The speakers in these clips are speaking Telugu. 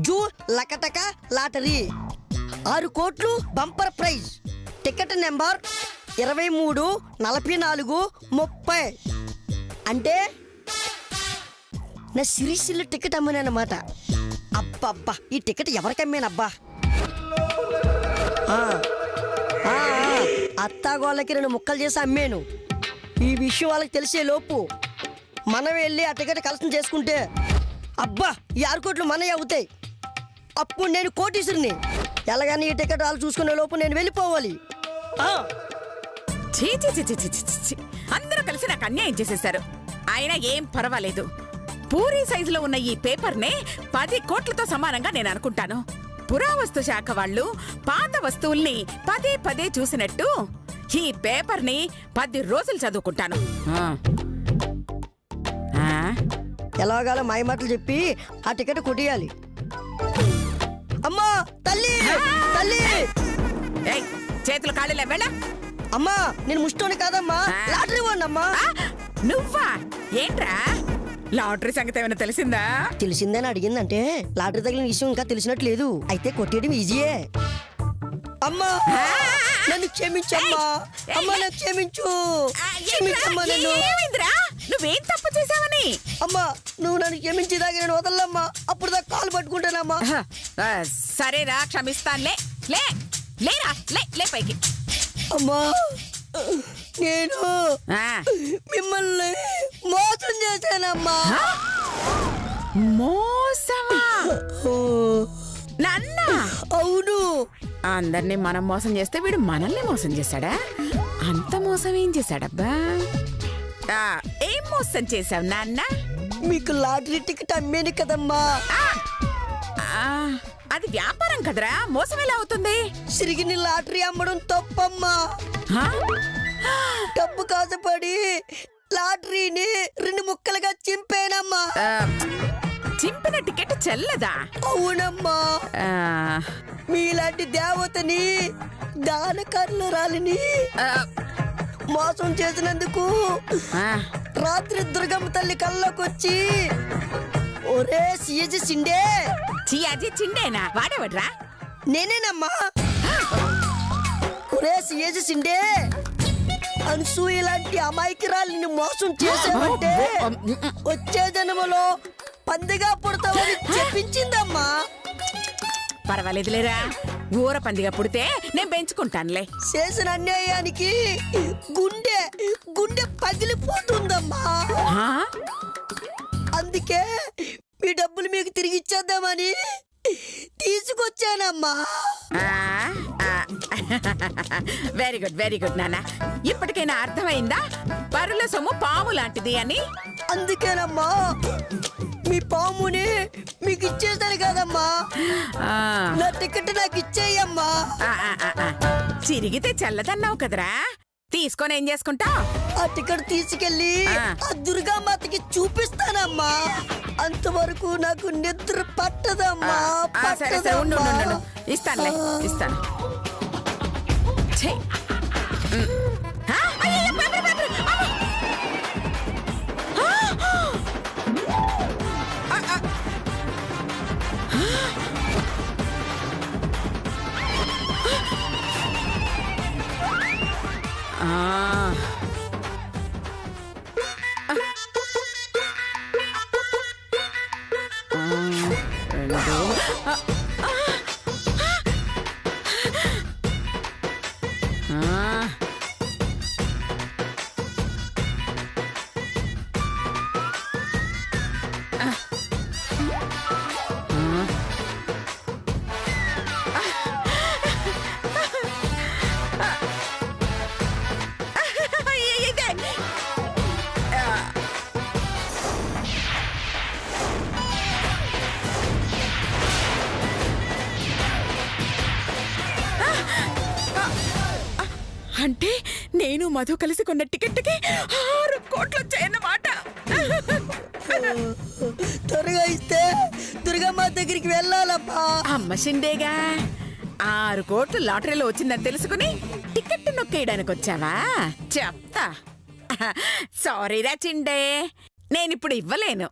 జూ లకటక లాటరీ 6 కోట్లు బంపర్ ప్రైజ్. Ticket number 23 44 30. అంటే నా సిరిసిల్ల టికెట్ అమ్మానన్నమాట. అబ్బబ్బా ఈ టికెట్ ఎవరికి అమ్మానబ్బా? అత్తాగోళ్ళకి 2 ముక్కలు చేసి అమ్మాను. ఈ విషయం వాళ్ళకి తెలిసే లోపు మనం వెళ్ళి ఆ టికెట్ కలెక్షన్ చేసుకుంటే అబ్బా ఈ 6 కోట్లు మనయ్య అవుతాయి. అప్పుడు నేను కోటీశ్వరిని. ఎలాగని ఈ టికెట్ వాళ్ళు చూసుకునే లోపు నేను వెళ్ళిపోవాలి. అందరూ కలిసి నాకు అన్యాయం చేసేశారు. అయినా ఏం పర్వాలేదు. పూరి సైజులో ఉన్న ఈ పేపర్నే 10 కోట్లతో సమానంగా నేను అనుకుంటాను. పురావస్తు శాఖ వాళ్ళు పాత వస్తువుల్ని పదే పదే చూసినట్టు ఈ పేపర్ని 10 రోజులు చదువుకుంటాను. ఎలాగాలో మాయ మాటలు చెప్పి ఆ టికెట్ కొట్టేయాలి. అమ్మా తల్లి తల్లి, చేతులు కాళ్ళు లేవా? అమ్మా నేను ముష్టోని కాదమ్మా, లాటరీ వాడినమ్మా. నువ్వా? ఏంట్రా లాటరీ సంగతి ఏమైనా తెలిసిందా? తెలిసిందని అడిగిందంటే లాటరీ తగిలిన విషయం ఇంకా తెలిసినట్టు లేదు. అయితే కొట్టేయడం ఈజీయే. అమ్మా నన్ను క్షమించమ్మా. అమ్మా నన్ను క్షమించు. క్షమించమ్మా నన్ను. నువ్వేం తప్పు చేసావని? అమ్మా నువ్వు నన్ను క్షమించేదాకా నేను వదలమ్మా. అప్పుడు దాకా కాలు పట్టుకుంటానమ్మా. సరేరా క్షమిస్తానులే. లే లేరా లే పైకి. అమ్మా నేను మిమ్మల్ని మోసం చేశానమ్మా. మోసమా? నాన్న అవును. అందరినీ మనం మోసం చేస్తే వీడు మనల్ని మోసం చేశాడా? అంత మోసం ఏం చేశాడబ్బా? ఏం మోసం చేశావు నాన్న? మీకు లాటరీ టికెట్ అమ్మేది కదమ్మా. అది వ్యాపారం కదరా, మోసం ఎలా అవుతుంది? సిరిగిని లాటరీ అమ్మడం తప్పమ్మా. డబ్బు కాసపడి లాటరీని 2 ముక్కలుగా చింపేనమ్మా. చింపిన టికెట్ చెల్లదా? అవునమ్మా. మీలాంటి దేవతని దానకర్ణరాలిని మోసం చేసినందుకు రాత్రి దుర్గమ్మ తల్లి కల్లోకొచ్చి ఒరే సియాజీ సిండే. సియాజీ చిండేనా? వాడేవడ్రా? నేనేనమ్మా. ఒరే సియాజీ సిండే, అనసూయ లాంటి అమాయకురాలిని మోసం చేసావంటే వచ్చే జన్మలో పందిగా పుడతావని చెప్పించిందమ్మా. పర్వాలేదులేరా, ఊర పందిగా పుడితే నేను పెంచుకుంటానులే. చేసిన అన్యాయానికి గుండె పగిలిపోతుందమ్మా. అందుకే మీ డబ్బులు మీకు తిరిగి ఇచ్చేద్దామని తీసుకొచ్చానమ్మా. వెరీ గుడ్ నాన్న. ఇప్పటికైనా అర్థమైందా పరుల సొమ్ము పాము లాంటిది అని? అందుకేనమ్మా మీ పాముని మీకు ఇచ్చేసాను కదమ్మా. నా టికెట్ నాకు ఇచ్చేయమ్మా. చిరిగితే చల్లదన్నావు కదరా, తీసుకొని ఏం చేసుకుంటావు? ఆ టికెట్ తీసుకెళ్లి ఆ దుర్గామాతకి చూపిస్తానమ్మా. అంతవరకు నాకు నిద్ర పట్టదమ్మా. ఇస్తానులే, ఇస్తాను. అంటే నేను మధు కలిసి కొన్న టికెట్కి 6 కోట్లు వచ్చాయన్నమాట. త్వరగా ఇస్తే దుర్గమ్మ దగ్గరికి వెళ్ళాలమ్మా. అమ్మ షిండేగా 6 కోట్లు లాటరీలో వచ్చిందని తెలుసుకుని టికెట్ నొక్కేయడానికి వచ్చావా? చెప్తా. సారీరా చిండే, నేనిప్పుడు ఇవ్వలేను.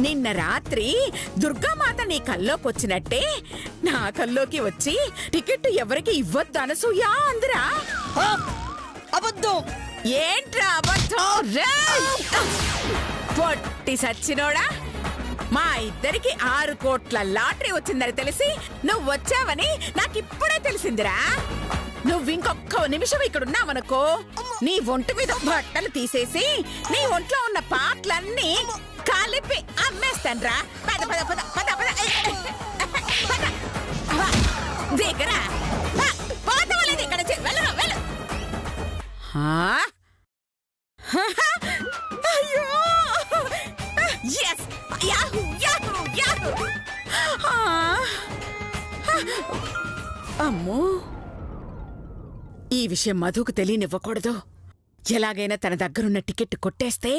నిన్న రాత్రి దుర్గామాత నీ కల్లోకి వచ్చినట్టే నా కల్లోకి వచ్చి టికెట్ ఎవరికి ఇవ్వద్దు అనసూయ అందరా. ఆ, అబద్ధం. ఏంట్రా అబద్ధం? రేయ్! పొట్టి సచ్చినోడా, మా ఇద్దరికి 6 కోట్ల లాటరీ వచ్చిందని తెలిసి నువ్వు వచ్చావని నాకిప్పుడే తెలిసిందిరా. నువ్వు ఇంకొక్క నిమిషం ఇక్కడున్నావనుకో నీ ఒంటి మీద బట్టలు తీసేసి నీ ఒంట్లో ఉన్న పాటలన్నీ కలిపి అమ్మేస్తాన్రా. పద పద పద పద పద పద. దిగరా, పోతావాలేదు ఇక్కడ. వెళ్ళరా వెళ్ళు. అయ్యో, ఎస్, యాహూ యాహూ యాహూ. అమ్మో, ఈ విషయం మధుకు తెలియనివ్వకూడదు. ఎలాగైనా తన దగ్గరున్న టికెట్ కొట్టేస్తే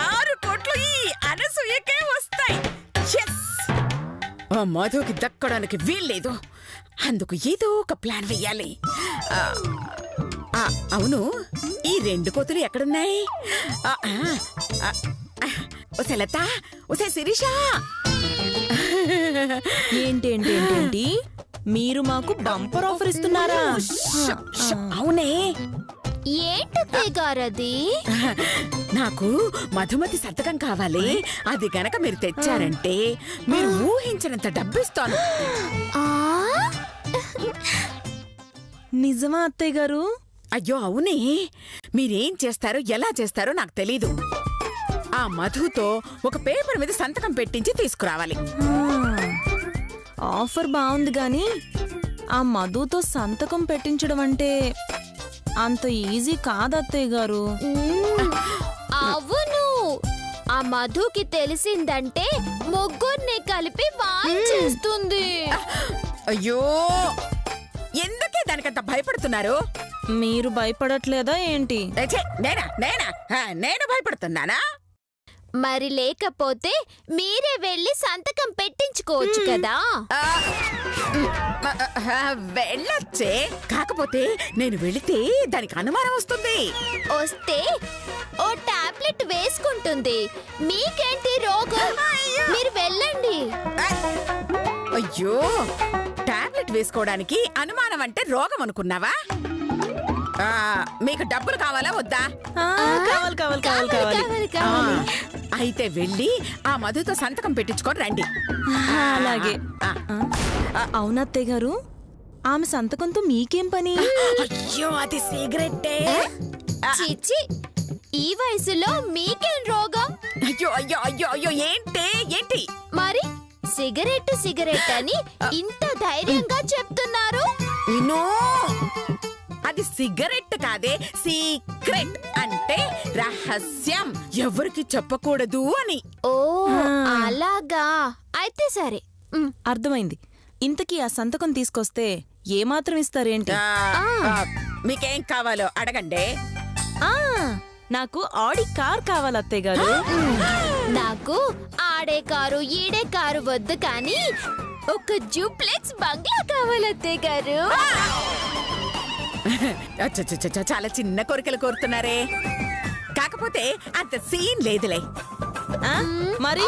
6 కోట్లు ఈ అనసూయకే వస్తాయి. మధుకి దక్కడానికి వీల్లేదు. అందుకు ఏదో ఒక ప్లాన్ వెయ్యాలి. అవును, ఈ 2 కోతులు ఎక్కడున్నాయి? ఒసే లత, ఒసే శిరీష. ఏంటి మీరు మాకు బంపర్ ఆఫర్ ఇస్తున్నారా? అవునే. ఏంటత్తయ్య గారది? నాకు మధుమతి సంతకం కావాలి. అది గనక మీరు తెచ్చారంటే మీరు ఊహించినంత డబ్బిస్తాను. నిజమా అత్తయ్య గారు? అయ్యో అవునే. మీరేం చేస్తారో ఎలా చేస్తారో నాకు తెలీదు. ఆ మధుతో ఒక పేపర్ మీద సంతకం పెట్టించి తీసుకురావాలి. ఆఫర్ బాగుంది గాని ఆ మధుతో సంతకం పెట్టించడం అంటే అంత ఈజీ కాదు అత్తయ్య గారు. అవును, ఆ మధుకి తెలిసిందంటే ముగ్గురిని కలిపి వాయించేస్తుంది. అయ్యో, ఎందుకే దానికంత భయపడుతున్నారు? మీరు భయపడట్లేదా ఏంటి? నేను భయపడుతున్నానా? మరి లేకపోతే మీరే వెళ్ళి సంతకం పెట్టించుకోవచ్చు కదా. వెళ్ళొచ్చే, కాకపోతే నేను వెళితే దానికి అనుమానం వస్తుంది. వస్తే ఓ టాబ్లెట్ వేసుకుంటుంది. మీకేంటి రోగం? మీరు వెళ్ళండి. అయ్యో, టాబ్లెట్ వేసుకోవడానికి అనుమానం అంటే రోగం అనుకున్నావా? మీకు డబ్బులు కావాలా వద్దా? కావాలి కావాలి కావాలి కావాలి. అయితే వెళ్ళి ఆ మధుతో సంతకం పెట్టించుకొని రండి. అలాగే. అవునత్తయ్య గారు, ఆమె సంతకంతో మీకేం పని? అయ్యో, అది సిగరెట్టే. చిచ్చి, ఈ వయసులో మీకేం రోగం? అయ్యో అయ్యో అయ్యో అయ్యో, ఏంటి? మరి సిగరెట్ అని ఇంత ధైర్యంగా చెప్తున్నారు. అది సిగరెట్ కాదే, సీక్రెట్ అంటే రహస్యం, ఎవరికి చెప్పకూడదు అని. ఓ అలాగా, అయితే సరే. అర్థమైంది. ఇంతకీ ఆ సంతకం తీసుకొస్తే ఏమాత్రం ఇస్తారేంటి? మీకేం కావాలో అడగండి. నాకు ఆడి కార్ కావాలి అత్తయ్య గారు. నాకు ఆడే కారు ఈడే కారు వద్దు, కానీ ఒక జూప్లెక్స్ బంగ్లా కావాలి అత్తయ్య గారు. చాలా చిన్న కోరికలు కోరుతున్నారే, కాకపోతే అంత సీన్ లేదులే. మరి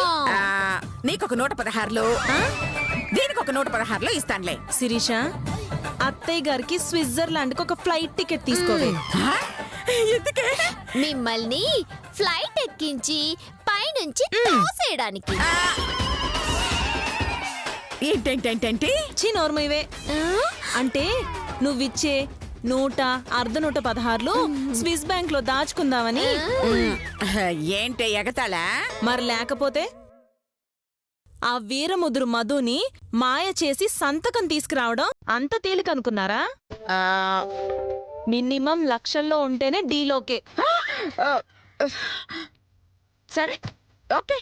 నీకొక 116లో, దీనికొక 116లో ఇస్తానులే. శిరీష, అత్తయ్య గారికి స్విట్జర్లాండ్ కి ఒక ఫ్లైట్ టికెట్ తీసుకోవే. ఎందుకే? మిమ్మల్ని ఫ్లైట్ ఎక్కించి పైనుంచి తోసేయడానికి. ఏంటేంటేంటేంటి? నోర్మైవే. అంటే నువ్విచ్చే 100-116 స్విస్ బ్యాంక్ లో దాచుకుందామని. ఏంటి ఎగతాళా? మరి లేకపోతే ఆ వీరముదురు మధుని మాయ చేసి సంతకం తీసుకురావడం అంత తేలిక అనుకున్నారా? మినిమం లక్షల్లో ఉంటేనే డీలోకే. సరే, ఓకే,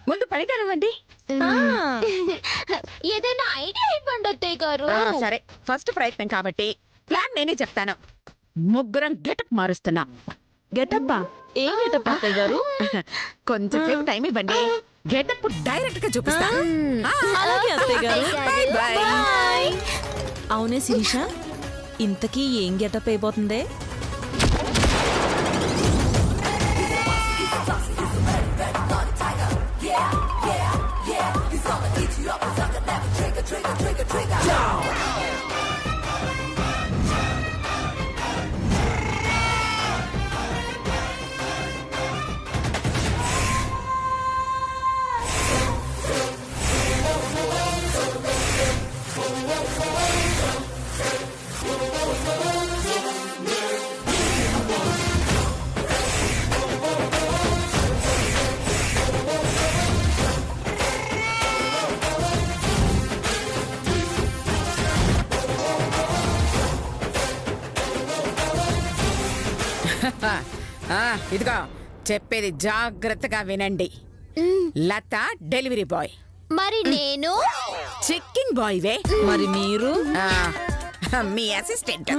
ముందు పని కలవండి. ఏదైనా ఐడియా ఇవ్వండి అత్తయ్య గారు. సరే, ఫస్ట్ ప్రయత్నం కాబట్టి ప్లాన్ నేనే చెప్తాను. ముగ్గురం గెటప్ మారుస్తున్నాం. గెటప్పా? ఏం గెటప్ అత్తయ్య గారు? కొంచెం సేపు టైం ఇవ్వండి, గెటప్ డైరెక్ట్ గా చూపిస్తా. అలాగే అత్తయ్య గారు. బాయ్. అవునే శిరీష, ఇంతకీ ఏం గెటప్ అయిపోతుంది? ఇదిగో చెప్పేది జాగ్రత్తగా వినండి. లత డెలివరీ బాయ్, మరి నేను చెక్కింగ్ బాయ్ వే. మరి మీరు మీ అసిస్టెంట్.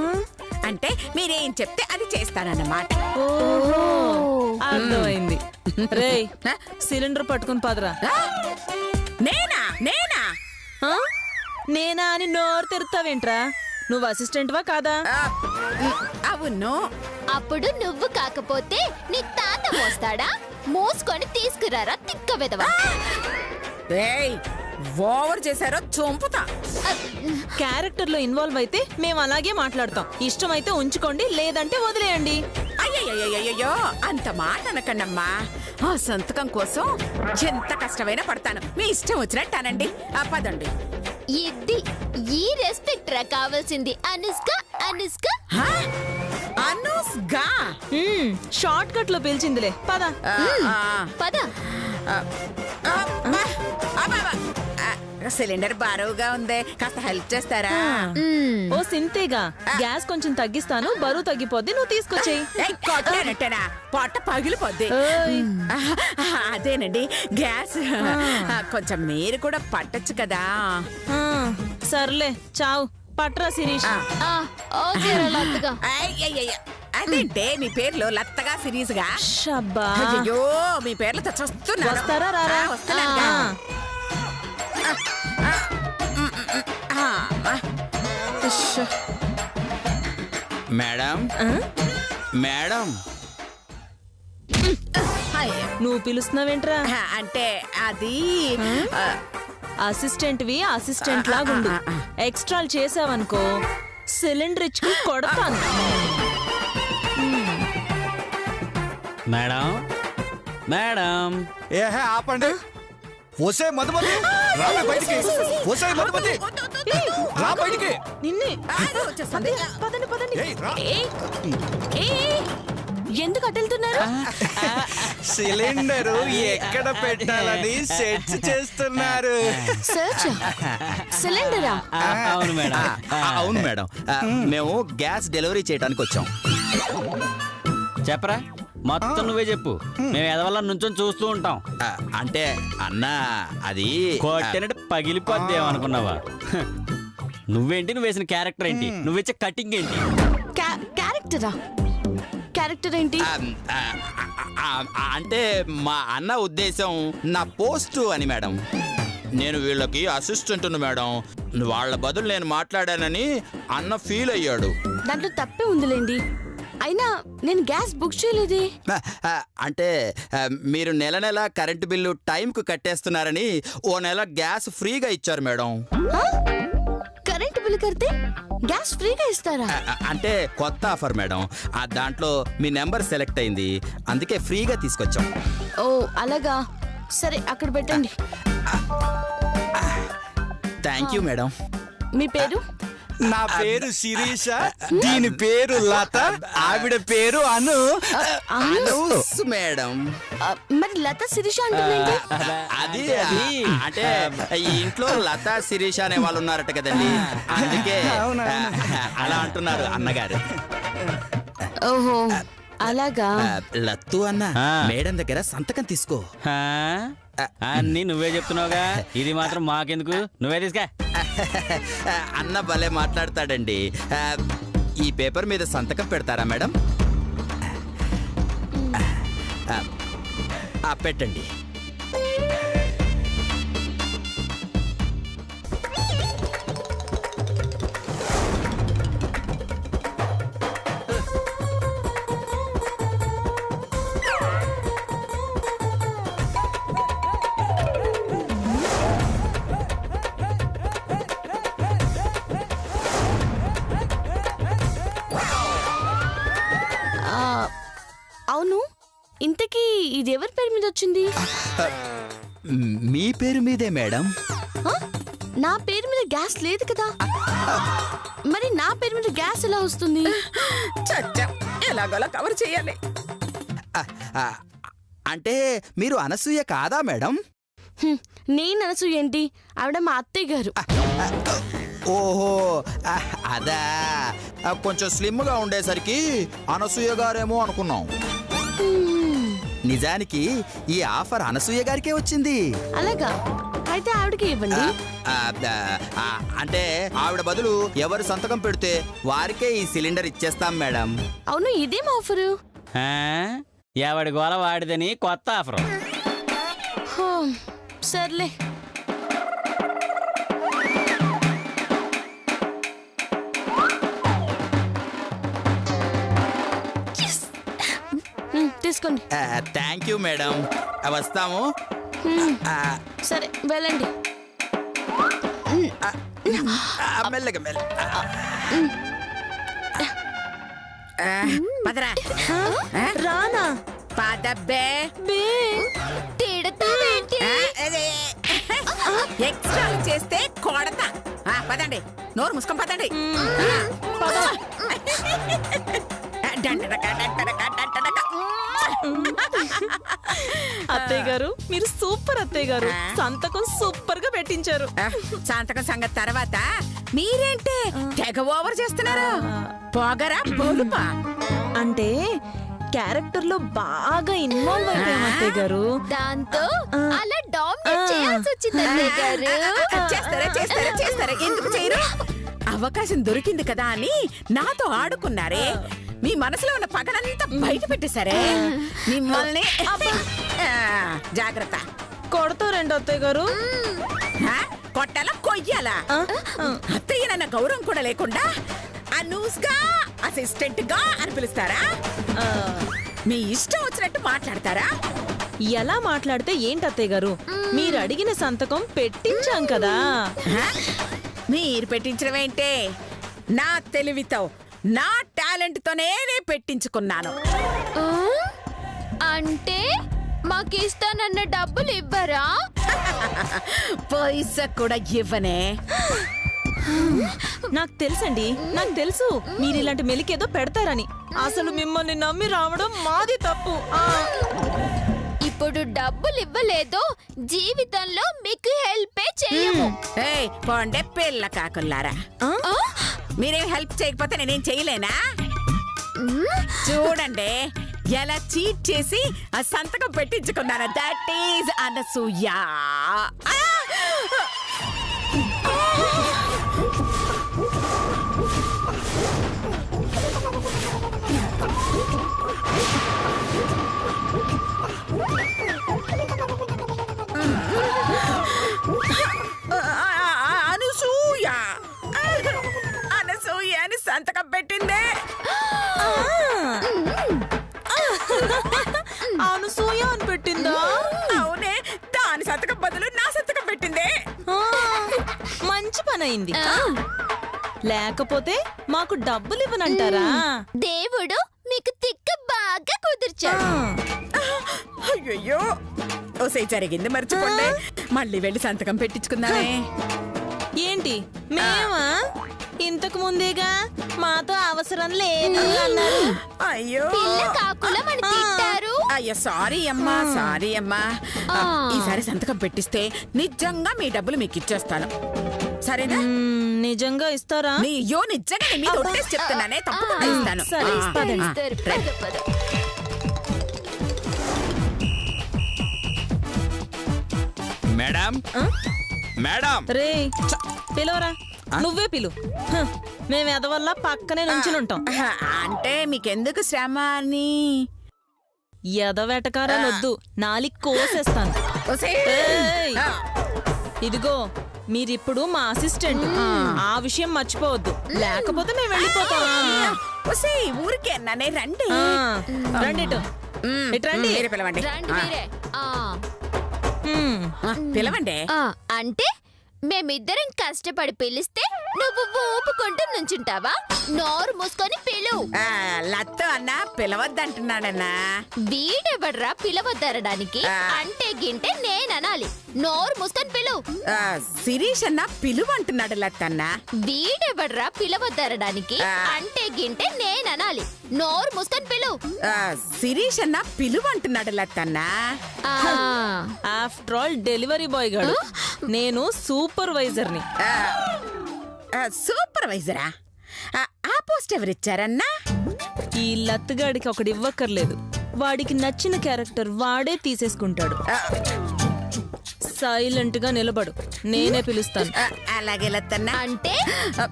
అంటే మీరేం చెప్తే అది చేస్తానన్నమాట. ఓహో అర్థమైంది. రేయ్ సిలిండర్ పట్టుకుని పదరా. నేనా నేనా ఆ? నేనా అని నోరు తెరుతావేంట్రా? నువ్వు అసిస్టెంట్వా కాదా? అవును. అప్పుడు నువ్వు కాకపోతే నీ తాత మోస్తాడా? మోసుకొని తీసుకురారా తిక్క విధవా. ఏయ్ ఓవర్ చేశారో చంపుతా. క్యారెక్టర్ లో ఇన్వాల్వ్ అయితే మేము అలాగే మాట్లాడతాం. ఇష్టమైతే ఉంచుకోండి, లేదంటే వదిలేయండి. అయ్యయ్యో అంత మాట అనకండమ్మా. ఆ సంతకం కోసం ఎంత కష్టమైనా పడతాను. మీ ఇష్టం వచ్చినట్టు అనండి. పదండి. ఇది ఈ రెస్పెక్ట్ రా కావాల్సింది. అనుష్క అనుష్క అనుష్గా షార్ట్ కట్ లో పిలిచిందిలే, పద. పద. సిలిండర్ బరువుగా ఉంది, కాస్త హెల్ప్ చేస్తారా? ఓ సింతేగా, గ్యాస్ కొంచెం తగ్గిస్తాను, బరువు తగ్గిపోద్ది, నువ్వు తీసుకొచ్చేయి. కొట్టేనట్టేనా? పొట్ట పగిలిపోద్ది. అదేనండి గ్యాస్. కొంచెం మీరు కూడా పట్టొచ్చు కదా. సర్లే చావు, పట్రా శిరీష్. అదేంటే మీ పేర్లు లత్తగా సిరీస్ గా? షబ్బా, అయ్యో మీ పేర్లు తెచ్చొస్తున్నా. వస్తారా రారా? వస్తున్నానుగా. మేడం మేడం, నువ్వు పిలుస్తున్నావేంట్రా? అంటే అది అసిస్టెంట్వి అసిస్టెంట్ లాగుండు. ఎక్స్ట్రాలు చేసావనుకో సిలిండర్ ఇచ్చుకుని కొడతాను. Madam madam. ఏహే ఆపండి. వసే మధుమతి రావే బయటికి. వసే మధుమతి రా బయటికి. నిన్నే వచ్చేస్తుంది. పదండి పదండి. ఏయ్, రా. ఎందుకు అటెళ్తున్నారు? సిలిండరు ఎక్కడ పెట్టాలని సెర్చ్ చేస్తున్నారు. సిలిండరా? అవును మేడం. అవును మేడం, మేము గ్యాస్ డెలివరీ చేయడానికి వచ్చాం. చెప్పరా, మొత్తం నువ్వే చెప్పు. మేము ఎదవల్ల నుంచొని చూస్తూ ఉంటాం. అంటే అన్నా అది కొట్టినట్టు పగిలిపోద్ది ఏమనుకున్నావా? నువ్వేంటి, నువ్వు వేసిన క్యారెక్టర్ ఏంటి, నువ్వు ఇచ్చే కటింగ్ ఏంటి? క్యారెక్టరా? క్యారెక్టర్ ఏంటి? అంటే మా అన్న ఉద్దేశం నా పోస్టు అని మేడం. నేను వీళ్ళకి అసిస్టెంట్ మేడం. వాళ్ళ బదులు నేను మాట్లాడానని అన్న ఫీల్ అయ్యాడు. దాంట్లో తప్పే ఉందిలేండి. అయినా నేను గ్యాస్ బుక్ చేయలేదే. అంటే మీరు నెల నెల కరెంటు బిల్లు టైంకు కట్టేస్తున్నారని ఓ నెల గ్యాస్ ఫ్రీగా ఇచ్చారు మేడం. కరెంట్ బిల్ కడితే గ్యాస్ ఫ్రీగా ఇస్తారా? అంటే కొత్త ఆఫర్ మేడం. దాంట్లో మీ నెంబర్ సెలెక్ట్ అయింది, అందుకే ఫ్రీగా తీసుకొచ్చాం. ఓ అలాగా, సరే అక్కడ పెట్టండి. Thank you madam. మీ పేరు? నా పేరు శిరీష, దీని పేరు లత, ఆవిడ పేరు అను. అనూస్ మేడం. మరి లత శిరీష అంటే అది అంటే ఈ ఇంట్లో లత శిరీష అనే వాళ్ళు ఉన్నారట కదండి, అందుకే అలా అంటున్నారు అన్నగారు. ఓహో అలాగా. లత్తు అన్న మేడం దగ్గర సంతకం తీసుకో. అన్ని నువ్వే చెప్తున్నావుగా, ఇది మాత్రం మాకెందుకు, నువ్వే తీసుకా. అన్న భలే మాట్లాడతాడండి. ఈ పేపర్ మీద సంతకం పెడతారా మేడం? పెట్టండి. అవును, ఇంతకీ ఇది ఎవరి పేరు మీద వచ్చింది? మీ పేరు మీదే మేడం. నా పేరు మీద గ్యాస్ లేదు కదా, మరి నా పేరు మీద గ్యాస్ ఎలా వస్తుంది? ఎలాగోలా కవర్ చేయాలి. అంటే మీరు అనసూయ కాదా మేడం? నేను అనసు ఏంటి, ఆవిడ మా అత్తయ్య గారు. ఓహో అదా, కొంచెం స్లిమ్ గా ఉండేసరికి అనసూయ గారేమో అనుకున్నాం. నిజానికి ఈ ఆఫర్ అనసూయ గారికే వచ్చింది. అలాగా? అయితే ఆవిడకి ఇవ్వండి. ఆ, ఆ, అంటే ఆవిడ బదులు ఎవరు సంతకం పెడితే వారికే ఈ సిలిండర్ ఇచ్చేస్తాం మేడం. అవును, ఇదేం ఆఫరు? ఆ? ఎవడి గోల వాడిదని కొత్త ఆఫర్. హో, సర్లే. తీసుకోండి. Thank you madam. వస్తాము. సరే, వెళ్ళండి. మెల్లగా మెల్ల. పదరా. రానా పదబ్బే. తిడతావేంటి? ఎక్స్ట్రా చేస్తే కొడతా. పదండి, నోరు ముసుకొని పదండి. అత్తయ్య గారు, మీరు సూపర్ అత్తయ్య గారు. సంతకం సూపర్ గా పెట్టించారు. సంతకం సంగతి తర్వాత మీరేంటే తెగ ఓవర్ చేస్తున్నారు? పోగరా బోలుపా. అంటే క్యారెక్టర్ లో బాగా ఇన్వాల్వ్ అయిపోయాం అత్తయ్య గారు. దాంతో అలా డామినేట్ చేయాల్సి వచ్చింది అత్తయ్య గారు. చేస్తారా చేస్తారా చేస్తారా, ఎందుకు చేయరు? అవకాశం దొరికింది కదా అని నాతో ఆడుకున్నారే. మీ మనసులో ఉన్న పగలంతా బయట పెట్టేశారే. మిమ్మల్ని జాగ్రత్త. కొడతారండి అత్తయ్య గారు. కొట్టాలా కొయ్యాలా? అత్తయ్య నన్న గౌరవం కూడా లేకుండా అనూస్గా అసిస్టెంట్ గా అని పిలుస్తారా? మీ ఇష్టం వచ్చినట్టు మాట్లాడతారా? ఎలా మాట్లాడితే ఏంటి అత్తయ్య గారు? మీరు అడిగిన సంతకం పెట్టించాం కదా. మీరు పెట్టించడం ఏంటే? నా తెలివితో, నా టాలెంట్ తోనే పెట్టించుకున్నాను. అంటే మాకిస్తానన్న డబ్బులు ఇవ్వరా? పైసా కూడా ఇవ్వనే. నాకు తెలుసండి, నాకు తెలుసు మీరు ఇలాంటి మెలికేదో పెడతారని. అసలు మిమ్మల్ని నమ్మి రావడం మాది తప్పు. ఇప్పుడు డబ్బులు ఇవ్వలేదు, జీవితంలో మీకు హెల్పే చేయము. పోండే పిల్ల కాకుల్లారా. మీరేం హెల్ప్ చేయకపోతే నేనేం చేయలేనా? చూడండి ఎలా చీట్ చేసి ఆ సంతకం పెట్టించుకున్నాను. That is Anasuya. అనసూయ అనసూయ అని సంతకం పెట్టిందే. అనసూయ అని పెట్టిందా? అవునే, దాని సంతకం బదులు నా సంతకం పెట్టిందే. మంచి పని అయింది. లేకపోతే మాకు డబ్బులు ఇవ్వనంటారా? దేవుడు మీకు తిక్క బాగా కుదిర్చాడు. అయ్యో, ఓసే జరిగింది మర్చిపోండి. మళ్ళీ వెళ్ళి సంతకం పెట్టించుకుందామే. ఏంటి మేమా? ఇంతకు ముందేగా మాతో అవసరం లేదు అన్నారు. అయ్యో పిల్ల కాకులం అని తిట్టారు. అయ్యో సారీ అమ్మా, సారీ అమ్మా. ఈసారి సంతకం పెట్టిస్తే నిజంగా మీ డబ్బులు మీకు ఇచ్చేస్తాను, సరేనా? నిజంగా ఇస్తారా? నీయో నిజంగా నీ మీద ఒట్టేసి చెప్తున్నానే, తప్పకుండా ఇస్తాను. సరే, పదండి. ఇస్తారు, పద, పద. Madam madam. రే పిలవరా, నువ్వే పిలు. మేము ఎదవల్ల పక్కనే నుంచుని ఉంటాం. అంటే మీకెందుకు శ్రమ అని. ఎదవెటకారాలు వద్దు, నాలికి కోసేస్తాను. ఏయ్! ఇదిగో మీరిప్పుడు మా అసిస్టెంట్, ఆ విషయం మర్చిపోవద్దు, లేకపోతే మేము వెళ్ళిపోతాం. ఊరికే అన్నానే, రండి రండి ఇటు. ఇటు రండి. పిలవండి, రండి మీరే. పిలవండి. అంటే మేమిద్దరం కష్టపడి పిలిస్తే నువ్వు ఊపుకుంటూ నుంచుంటావా? నోరు మూసుకొని పిలు. లత్తో అన్న పిలవద్దంటున్నాడన్నా. వీడెవడ్రా పిలవద్దరడానికి? అంటే గింటే నేననాలి. నోరు మూసుకొని పిలు. శిరీష్ అన్న పిలువంటున్నాడు లత్తన్న. వీడెవడ్రా పిలవద్దరడానికి? అంటే గింటే నేననాలి. నోరు మూసుకొని పిలు. శిరీష్ అన్న పిలువంటున్నాడు లత్తన్న. ఆఫ్టర్ ఆల్ డెలివరీ బాయ్ గాడు, నేను సూపర్వైజర్ని. సూపర్వైజరా? ఆ పోస్ట్ ఎవరిచ్చారన్నా? ఈ లత్తుగాడికి ఒకటి ఇవ్వక్కర్లేదు, వాడికి నచ్చిన క్యారెక్టర్ వాడే తీసేసుకుంటాడు. సైలెంట్ గా నిలబడు, నేనే పిలుస్తాను. అలాగే లత్తన్నా. అంటే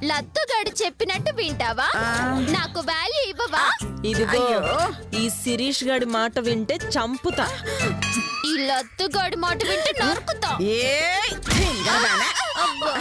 లత్తుగాడు చెప్పినట్టు వింటావా? నాకు వాల్యూ ఇవ్వవా? ఇదిగో ఈ శిరీష్ గాడి మాట వింటే చంపుతా. ఈ లత్తుగాడి మాట వింటే నరుకుతా. ఏ అబ్బా.